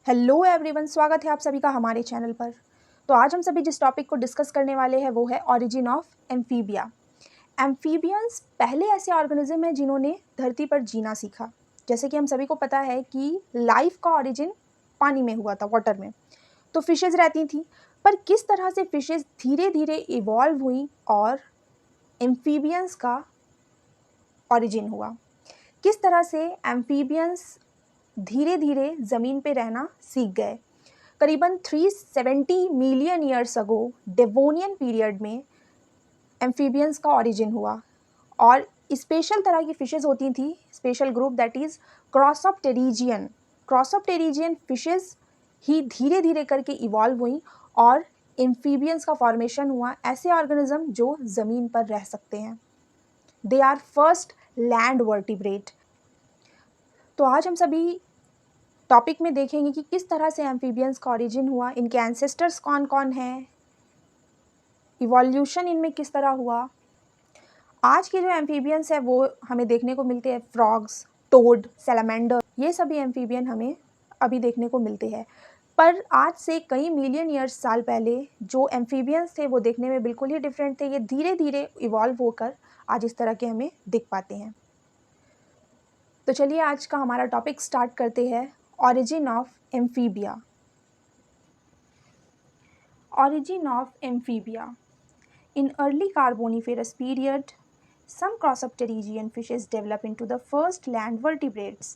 Hello everyone, स्वागत है आप सभी का हमारे चैनल पर। तो आज हम सभी जिस टॉपिक को डिस्कस करने वाले हैं वो है ओरिजिन ऑफ एम्फीबिया। एम्फीबियंस पहले ऐसे ऑर्गेनिज्म हैं जिन्होंने धरती पर जीना सीखा। जैसे कि हम सभी को पता है कि लाइफ का ओरिजिन पानी में हुआ था, वाटर में। तो फिशेज रहती थी, पर किस तरह से फिशेज धीरे धीरे इवॉल्व हुई और एम्फीबियंस का ओरिजिन हुआ। किस तरह से एम्फीबियंस धीरे धीरे ज़मीन पे रहना सीख गए। करीबन 370 million years ago Devonian period में एम्फीबियंस का ओरिजिन हुआ और स्पेशल तरह की फिशेज होती थी, special group that is crossopterygian. Crossopterygian fishes ही धीरे धीरे करके इवॉल्व हुई और एम्फीबियंस का फॉर्मेशन हुआ, ऐसे ऑर्गेनिज्म जो ज़मीन पर रह सकते हैं। They are first land vertebrate. तो आज हम सभी टॉपिक में देखेंगे कि किस तरह से एम्फीबियंस का ओरिजिन हुआ, इनके एंसेस्टर्स कौन कौन हैं, इवोल्यूशन इनमें किस तरह हुआ। आज के जो एम्फीबियंस है वो हमें देखने को मिलते हैं फ्रॉग्स, टोड, सैलामेंडर, ये सभी एम्फीबियन हमें अभी देखने को मिलते हैं। पर आज से कई मिलियन ईयर्स साल पहले जो एम्फीबियंस थे वो देखने में बिल्कुल ही डिफरेंट थे। ये धीरे धीरे इवॉल्व होकर आज इस तरह के हमें दिख पाते हैं। तो चलिए आज का हमारा टॉपिक स्टार्ट करते हैं, origin of amphibia. Origin of amphibia. In early Carboniferous period, some crossopterygian fishes develop into the first land vertebrates.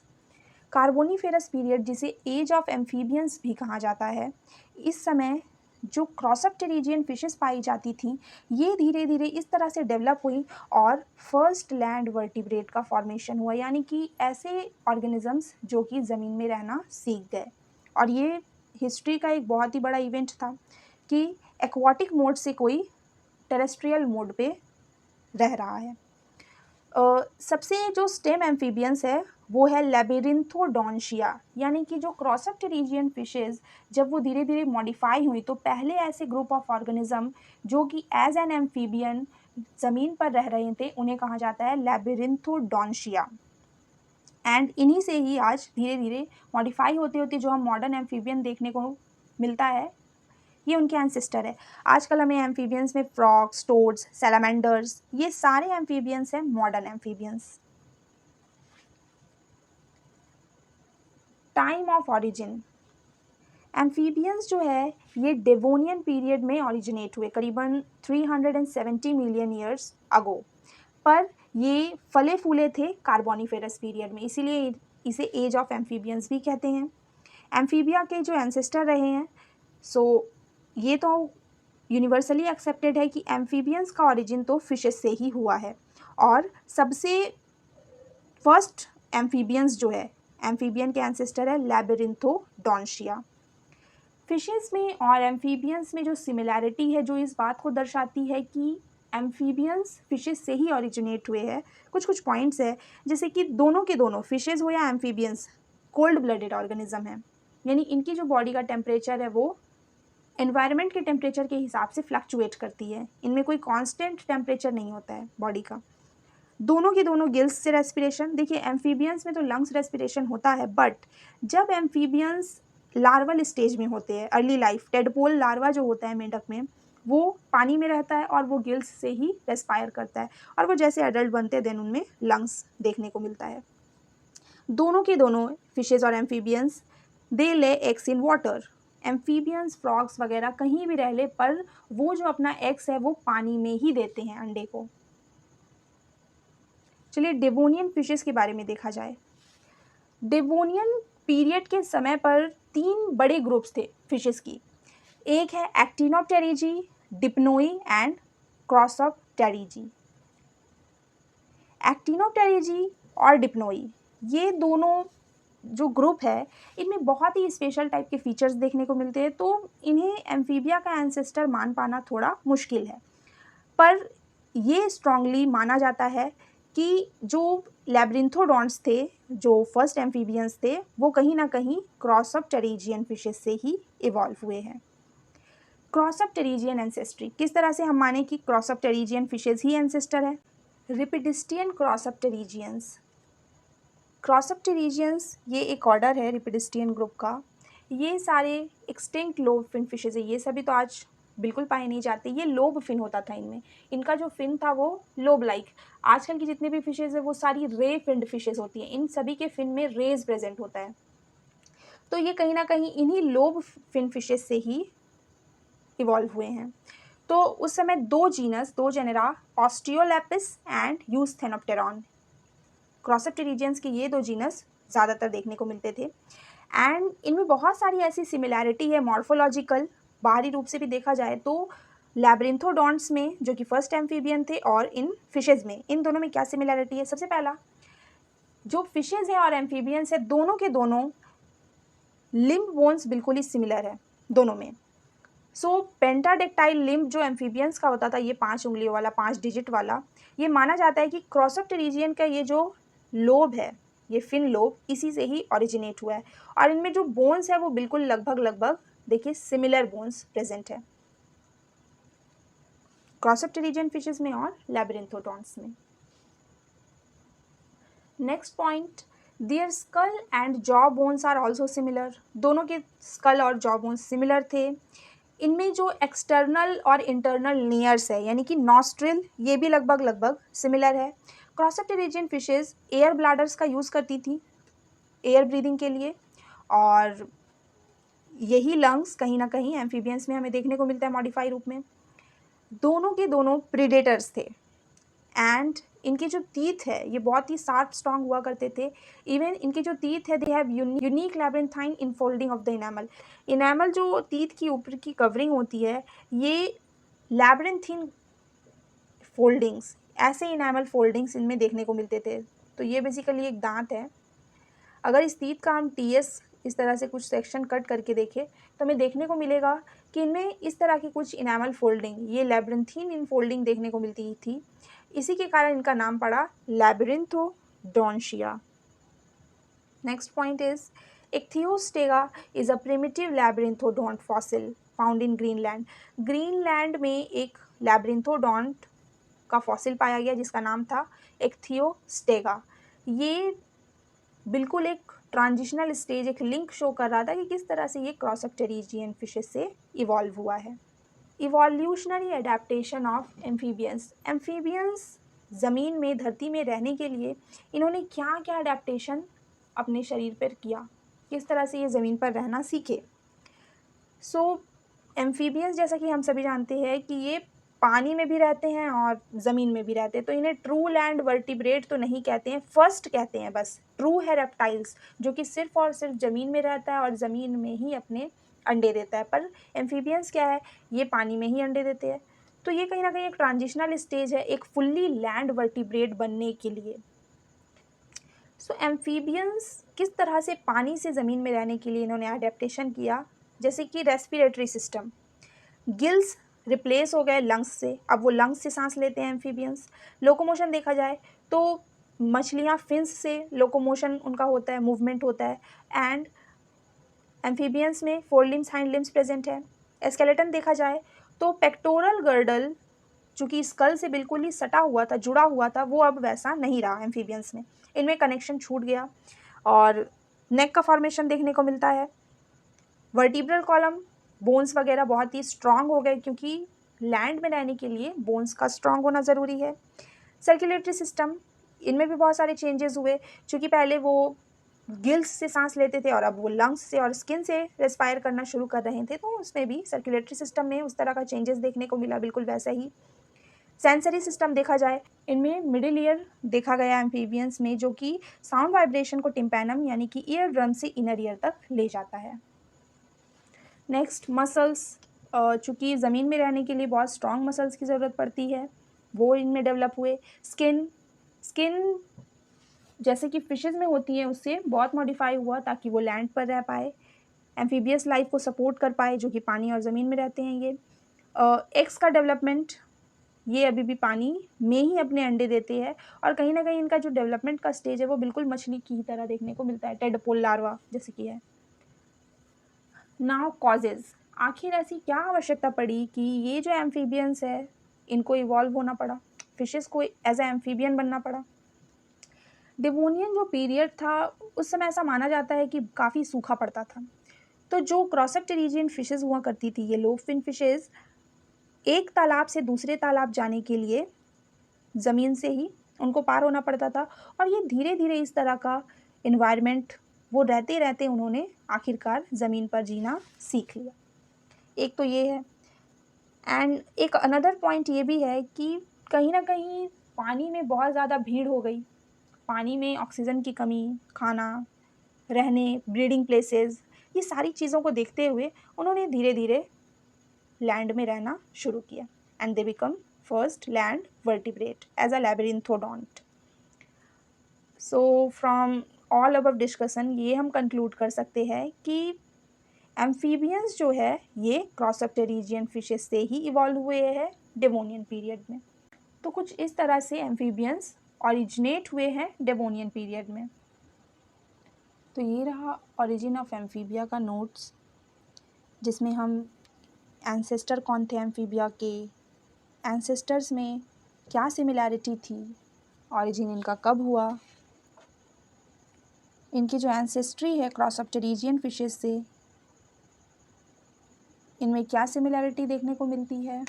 Carboniferous period, जिसे एज ऑफ एम्फीबियंस भी कहा जाता है, इस समय जो क्रॉसॉप्टेरिजियन फिशेस पाई जाती थी ये धीरे धीरे इस तरह से डेवलप हुई और फर्स्ट लैंड वर्टिब्रेट का फॉर्मेशन हुआ, यानी कि ऐसे ऑर्गेनिजम्स जो कि ज़मीन में रहना सीख गए। और ये हिस्ट्री का एक बहुत ही बड़ा इवेंट था कि एक्वाटिक मोड से कोई टेरेस्ट्रियल मोड पे रह रहा है। सबसे जो स्टेम एम्फीबियंस है वो है लेबिरिंथोडोंशिया, यानी कि जो क्रॉसॉप्टेरिजियन फिशेज जब वो धीरे धीरे मॉडिफाई हुई तो पहले ऐसे ग्रुप ऑफ ऑर्गेनिज्म जो कि एज एन एम्फीबियन ज़मीन पर रह रहे थे उन्हें कहा जाता है लेबिरिंथोडोंशिया। एंड इन्हीं से ही आज धीरे धीरे मॉडिफाई होते होते जो हम मॉडर्न एम्फीबियन देखने को मिलता है ये उनके एंसेस्टर है। आजकल हमें एम्फीबियंस में फ्रॉग्स, टोड्स, सैलामेंडर्स, ये सारे एम्फीबियंस हैं modern amphibians. Time of origin, amphibians जो है ये डेवोनियन पीरियड में ओरिजिनेट हुए, करीबन 370 मिलियन ईयर्स अगो। पर ये फले फूले थे कार्बोनीफेरस पीरियड में, इसीलिए इसे एज ऑफ एम्फीबियंस भी कहते हैं। एम्फीबिया के जो एंसेस्टर रहे हैं, सो ये तो यूनिवर्सली एक्सेप्टेड है कि एम्फीबियंस का ओरिजिन तो फिशेस से ही हुआ है। और सबसे फर्स्ट एम्फीबियंस जो है, एम्फीबियन के एंसेस्टर है लेबिरिंथोडोंशिया। फिशेस में और एम्फीबियंस में जो सिमिलैरिटी है जो इस बात को दर्शाती है कि एम्फीबियंस फिशेस से ही ओरिजिनेट हुए हैं, कुछ कुछ पॉइंट्स है, जैसे कि दोनों के दोनों फिशेस हो या एम्फीबियंस कोल्ड ब्लडेड ऑर्गेनिज्म है, यानी इनकी जो बॉडी का टेम्परेचर है वो एनवायरनमेंट के टेम्परेचर के हिसाब से फ्लक्चुएट करती है। इनमें कोई कांस्टेंट टेम्परेचर नहीं होता है बॉडी का। दोनों के दोनों गिल्स से रेस्पिरेशन, देखिए एम्फीबियंस में तो लंग्स रेस्पिरेशन होता है, बट जब एम्फीबियंस लार्वल स्टेज में होते हैं, अर्ली लाइफ, टेडपोल लार्वा जो होता है मेंढक में, वो पानी में रहता है और वो गिल्स से ही रेस्पायर करता है, और वो जैसे एडल्ट बनते हैं देन उनमें लंग्स देखने को मिलता है। दोनों के दोनों फिशेज और amphibians they lay eggs in water. Amphibians, frogs वगैरह कहीं भी रह ले, पर वो जो अपना एग्स है वो पानी में ही देते हैं, अंडे को। चलिए डेवोनियन फिशेस के बारे में देखा जाए। डेवोनियन पीरियड के समय पर 3 बड़े ग्रुप्स थे फिशेस की। एक है एक्टिनोप्टेरिजी, डिप्नोई एंड क्रॉसॉप्टेरिजी। एक्टिनोप्टेरिजी और डिप्नोई, ये दोनों जो ग्रुप है इनमें बहुत ही स्पेशल टाइप के फीचर्स देखने को मिलते हैं, तो इन्हें एम्फीबिया का एंसेस्टर मान पाना थोड़ा मुश्किल है। पर ये स्ट्रांगली माना जाता है कि जो लैब्रिंथोडॉन्ट्स थे, जो फर्स्ट एम्फीबियंस थे, वो कहीं ना कहीं क्रॉसॉप्टेरिजियन फिशेस से ही इवॉल्व हुए हैं। क्रॉसॉप्टेरिजियन एंसेस्ट्री, किस तरह से हम माने कि क्रॉसॉप्टेरिजियन फिशेस ही एंसेस्टर है। रिपिडिस्टियन क्रॉसॉप्टेरिजियंस, क्रॉसॉप्टेरिजियंस ये एक ऑर्डर है रिपिडिस्टियन ग्रुप का। ये सारे एक्सटिंक्ट लोब फिन फिशेज़ है, ये सभी तो आज बिल्कुल पाए नहीं जाते। ये लोब फिन होता था इनमें, इनका जो फिन था वो लोब लाइक। आजकल की जितनी भी फिशेज़ है वो सारी रे फिन्ड फिशेज़ होती हैं, इन सभी के फिन में रेज प्रेजेंट होता है। तो ये कहीं ना कहीं इन्हीं लोब फिन फिशेज से ही इवॉल्व हुए हैं। तो उस समय दो जेनेरा ऑस्टियोलैपिस एंड यूस्थेनोप्टेरॉन, क्रॉसोप्टेरिजियंस के ये दो जीनस ज़्यादातर देखने को मिलते थे। एंड इनमें बहुत सारी ऐसी सिमिलैरिटी है मॉर्फोलॉजिकल, बाहरी रूप से भी देखा जाए तो लैब्रिंथोडॉन्ट्स में जो कि फर्स्ट एम्फीबियन थे और इन फिशेज़ में, इन दोनों में क्या सिमिलैरिटी है? सबसे पहला, जो फिशेज़ हैं और एम्फीबियंस है दोनों के दोनों लिम्ब बोन्स बिल्कुल ही सिमिलर है दोनों में। सो पेंटाडेक्टाइल लिम्ब जो एम्फीबियंस का होता था, ये 5 उंगलियों वाला, 5 डिजिट वाला, ये माना जाता है कि क्रॉसोप्टेरिजियन का ये जो लोब है, ये फिन लोब, इसी से ही ओरिजिनेट हुआ है। और इनमें जो बोन्स है वो बिल्कुल लगभग देखिए सिमिलर बोन्स प्रेजेंट है क्रॉसोप्टेरिजियन फिशेज में और लैब्रिंथोडॉन्ट्स में। Next point, their skull and jaw bones are also similar. दोनों के स्कल और जॉ बोन्स सिमिलर थे। इनमें जो एक्सटर्नल और इंटरनल लेयर्स है यानी कि नॉस्ट्रिल, ये भी लगभग सिमिलर है। क्रॉसोप्टेरिजियन फिशेज एयर ब्लैडर्स का यूज़ करती थी एयर ब्रीदिंग के लिए, और यही लंग्स कहीं ना कहीं एम्फीबियंस में हमें देखने को मिलता है मॉडिफाई रूप में। दोनों के दोनों प्रीडेटर्स थे एंड इनके जो टीथ है ये बहुत ही शार्प स्ट्रॉन्ग हुआ करते थे। इवन इनके जो टीथ है they have unique labyrinthine infolding of the enamel. Enamel जो टीथ की ऊपर की कवरिंग होती है, ये लैब्रिंथीन फोल्डिंग्स, ऐसे इनेमल फोल्डिंग्स इनमें देखने को मिलते थे। तो ये बेसिकली एक दांत है। अगर इस टीथ का हम टीएस इस तरह से कुछ सेक्शन कट करके देखें तो हमें देखने को मिलेगा कि इनमें इस तरह की कुछ इनेमल फोल्डिंग, ये लैब्रिंथीन इन फोल्डिंग देखने को मिलती थी। इसी के कारण इनका नाम पड़ा Labyrinthodontia. Next point is Ichthyostega is a primitive labyrinthodont fossil found in Greenland. Greenland में एक लैब्रिंथोडोंट का फॉसिल पाया गया जिसका नाम था इक्थियोस्टेगा। ये बिल्कुल एक ट्रांजिशनल स्टेज, एक लिंक शो कर रहा था कि किस तरह से ये क्रॉसोप्टेरिजियन फिशेस से इवॉल्व हुआ है। Evolutionary adaptation of amphibians. Amphibians ज़मीन में, धरती में रहने के लिए इन्होंने क्या क्या एडेप्टेशन अपने शरीर पर किया, किस तरह से ये ज़मीन पर रहना सीखे। एम्फीबियंस जैसा कि हम सभी जानते हैं कि ये पानी में भी रहते हैं और ज़मीन में भी रहते हैं। तो इन्हें ट्रू लैंड वर्टिब्रेट तो नहीं कहते हैं, फर्स्ट कहते हैं बस। ट्रू है रेप्टाइल्स जो कि सिर्फ और सिर्फ ज़मीन में रहता है और ज़मीन में ही अपने अंडे देता है। पर एम्फीबियंस क्या है, ये पानी में ही अंडे देते हैं। तो ये कहीं ना कहीं एक ट्रांजिशनल स्टेज है एक फुल्ली लैंड वर्टिब्रेट बनने के लिए। एम्फीबियंस किस तरह से पानी से ज़मीन में रहने के लिए इन्होंने अडेप्टेशन किया, जैसे कि रेस्पिरेटरी सिस्टम, गिल्स रिप्लेस हो गए लंग्स से, अब वो लंग्स से सांस लेते हैं एम्फीबियंस। लोकोमोशन देखा जाए तो मछलियाँ फिन्स से लोकोमोशन उनका होता है, मूवमेंट होता है। एंड एम्फीबियंस में 4 लिम्स, हाइंड लिम्स प्रेजेंट है। स्केलेटन देखा जाए तो पेक्टोरल गर्डल चूँकि स्कल से बिल्कुल ही सटा हुआ था, जुड़ा हुआ था, वो अब वैसा नहीं रहा एम्फीबियंस में, इनमें कनेक्शन छूट गया और नेक का फॉर्मेशन देखने को मिलता है। वर्टिब्रल कॉलम, बोन्स वगैरह बहुत ही स्ट्रांग हो गए क्योंकि लैंड में रहने के लिए बोन्स का स्ट्रांग होना ज़रूरी है। सर्कुलेटरी सिस्टम, इनमें भी बहुत सारे चेंजेस हुए क्योंकि पहले वो गिल्स से सांस लेते थे और अब वो लंग्स से और स्किन से रेस्पायर करना शुरू कर रहे थे, तो उसमें भी सर्कुलेटरी सिस्टम में उस तरह का चेंजेस देखने को मिला, बिल्कुल वैसा ही। सेंसरी सिस्टम देखा जाए, इनमें मिडिल ईयर देखा गया एम्फीबियंस में, जो कि साउंड वाइब्रेशन को टिम्पैनम यानी कि ईयर ड्रम से इनर ईयर तक ले जाता है। नेक्स्ट मसल्स, चूँकि ज़मीन में रहने के लिए बहुत स्ट्रॉन्ग मसल्स की ज़रूरत पड़ती है, वो इनमें डेवलप हुए। स्किन जैसे कि फिशेज़ में होती है उससे बहुत मॉडिफाई हुआ ताकि वो लैंड पर रह पाए, एम्फीबियस लाइफ को सपोर्ट कर पाए जो कि पानी और ज़मीन में रहते हैं। ये एग्स का डेवलपमेंट, ये अभी भी पानी में ही अपने अंडे देते हैं और कहीं ना कहीं इनका जो डेवलपमेंट का स्टेज है वो बिल्कुल मछली की तरह देखने को मिलता है, टेडपोल लार्वा जैसे कि है। नाउ कॉजेज़, आखिर ऐसी क्या आवश्यकता पड़ी कि ये जो एम्फीबियंस है इनको इवॉल्व होना पड़ा, फिशेस को एज ए एम्फीबियन बनना पड़ा। डिवोनियन जो पीरियड था उस समय ऐसा माना जाता है कि काफ़ी सूखा पड़ता था, तो जो क्रॉसोप्टेरिजियन फिशेज़ हुआ करती थी, ये लोब फिन फिशेज़, एक तालाब से दूसरे तालाब जाने के लिए ज़मीन से ही उनको पार होना पड़ता था और ये धीरे-धीरे इस तरह का एनवायरनमेंट वो रहते-रहते उन्होंने आखिरकार ज़मीन पर जीना सीख लिया। एक तो ये है एंड एक अनदर पॉइंट ये भी है कि कहीं न कहीं पानी में बहुत ज़्यादा भीड़ हो गई। पानी में ऑक्सीजन की कमी, खाना, रहने, ब्रीडिंग प्लेसेस, ये सारी चीज़ों को देखते हुए उन्होंने धीरे-धीरे लैंड में रहना शुरू किया and they become first land vertebrate as a labyrinthodont. So from all above discussion ये हम कंक्लूड कर सकते हैं कि एम्फीबियंस जो है ये क्रॉसोप्टेरिजियन फिशेस से ही इवॉल्व हुए हैं डेवोनियन पीरियड में। तो कुछ इस तरह से एम्फीबियंस ओरिजिनेट हुए हैं डेवोनियन पीरियड में। तो ये रहा ओरिजिन ऑफ एम्फीबिया का नोट्स, जिसमें हम एंसेस्टर कौन थे एम्फीबिया के, एंसेस्टर्स में क्या सिमिलैरिटी थी, ओरिजिन इनका कब हुआ, इनकी जो एंसेस्ट्री है क्रॉसोप्टेरिजियन फिशेस से, इनमें क्या सिमिलैरिटी देखने को मिलती है,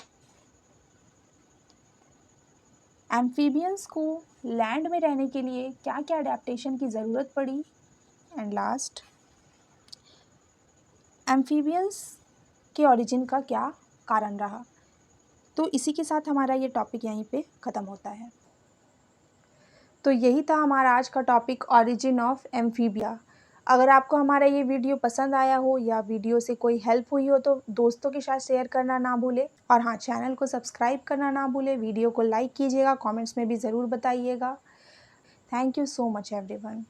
एम्फीबियंस को लैंड में रहने के लिए क्या क्या अडेप्टेशन की ज़रूरत पड़ी, एंड लास्ट एम्फीबियंस के ओरिजिन का क्या कारण रहा। तो इसी के साथ हमारा ये टॉपिक यहीं पे ख़त्म होता है। तो यही था हमारा आज का टॉपिक, ओरिजिन ऑफ एम्फीबिया। अगर आपको हमारा ये वीडियो पसंद आया हो या वीडियो से कोई हेल्प हुई हो तो दोस्तों के साथ शेयर करना ना भूलें और हाँ, चैनल को सब्सक्राइब करना ना भूलें। वीडियो को लाइक कीजिएगा, कमेंट्स में भी ज़रूर बताइएगा। Thank you so much everyone.